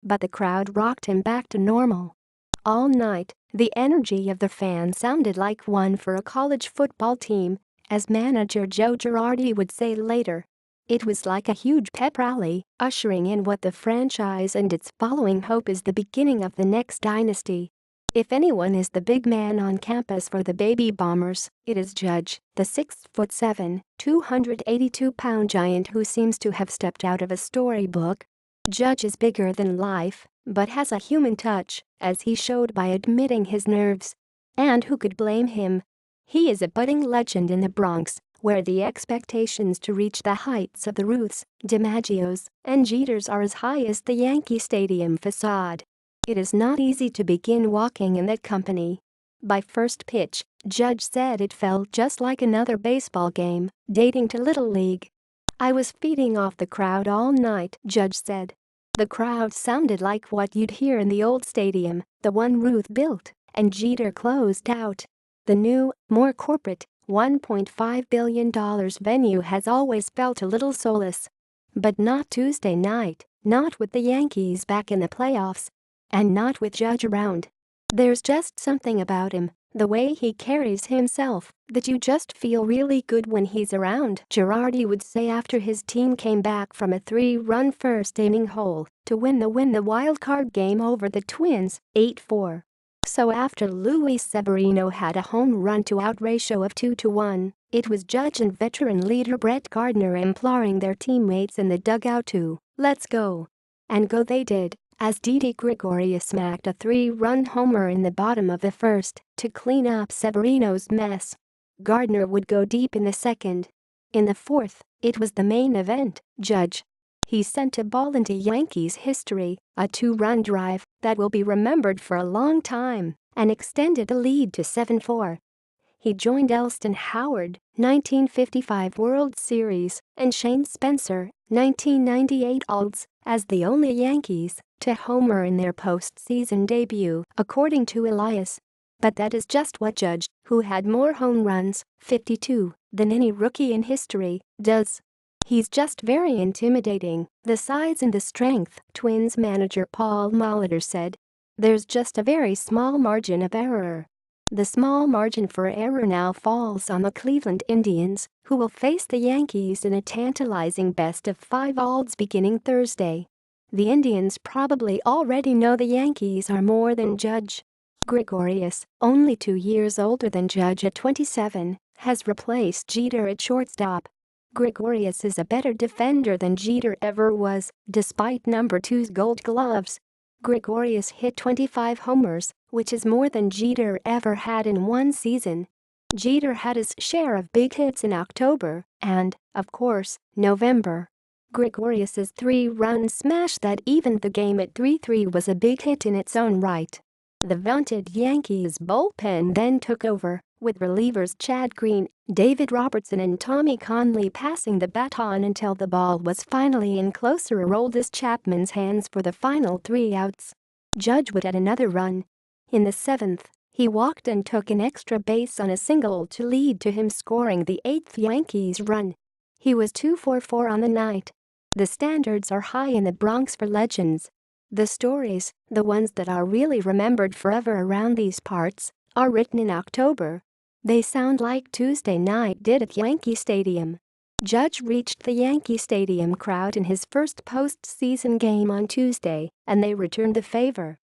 but the crowd rocked him back to normal. All night, the energy of the fans sounded like one for a college football team, as manager Joe Girardi would say later. It was like a huge pep rally, ushering in what the franchise and its following hope is the beginning of the next dynasty. If anyone is the big man on campus for the Baby Bombers, it is Judge, the 6'7", 282-pound giant who seems to have stepped out of a storybook. Judge is bigger than life, but has a human touch, as he showed by admitting his nerves. And who could blame him? He is a budding legend in the Bronx, where the expectations to reach the heights of the Ruths, DiMaggios, and Jeters are as high as the Yankee Stadium facade. It is not easy to begin walking in that company. By first pitch, Judge said it felt just like another baseball game, dating to Little League. "I was feeding off the crowd all night," Judge said. "The crowd sounded like what you'd hear in the old stadium, the one Ruth built and Jeter closed out. The new, more corporate, $1.5 billion venue has always felt a little soulless. But not Tuesday night, not with the Yankees back in the playoffs. And not with Judge around. There's just something about him, the way he carries himself, that you just feel really good when he's around," Girardi would say after his team came back from a 3-run first-inning hole to win the wild-card game over the Twins, 8-4. So after Luis Severino had a home run-to-out ratio of 2-1, it was Judge and veteran leader Brett Gardner imploring their teammates in the dugout to "let's go." And go they did, as Didi Gregorius smacked a 3-run homer in the bottom of the first to clean up Severino's mess. Gardner would go deep in the second. In the fourth, it was the main event, Judge. He sent a ball into Yankees history, a 2-run drive that will be remembered for a long time, and extended the lead to 7-4. He joined Elston Howard, 1955 World Series, and Shane Spencer, 1998 Alds, as the only Yankees to homer in their postseason debut, according to Elias. But that is just what Judge, who had more home runs, 52, than any rookie in history, does. He's just very intimidating, the size and the strength, Twins manager Paul Molitor said. There's just a very small margin of error. The small margin for error now falls on the Cleveland Indians, who will face the Yankees in a tantalizing best-of-5 odds beginning Thursday. The Indians probably already know the Yankees are more than Judge. Gregorius, only 2 years older than Judge at 27, has replaced Jeter at shortstop. Gregorius is a better defender than Jeter ever was, despite number 2's Gold Gloves. Gregorius hit 25 homers, which is more than Jeter ever had in one season. Jeter had his share of big hits in October and, of course, November. Gregorius's 3-run smash that evened the game at 3-3 was a big hit in its own right. The vaunted Yankees bullpen then took over, with relievers Chad Green, David Robertson and Tommy Conley passing the baton until the ball was finally in closer Aroldis Chapman's hands for the final 3 outs. Judge would add another run. In the 7th, he walked and took an extra base on a single to lead to him scoring the 8th Yankees run. He was 2 for 4 on the night. The standards are high in the Bronx for legends. The stories, the ones that are really remembered forever around these parts, are written in October. They sound like Tuesday night did at Yankee Stadium. Judge reached the Yankee Stadium crowd in his first postseason game on Tuesday, and they returned the favor.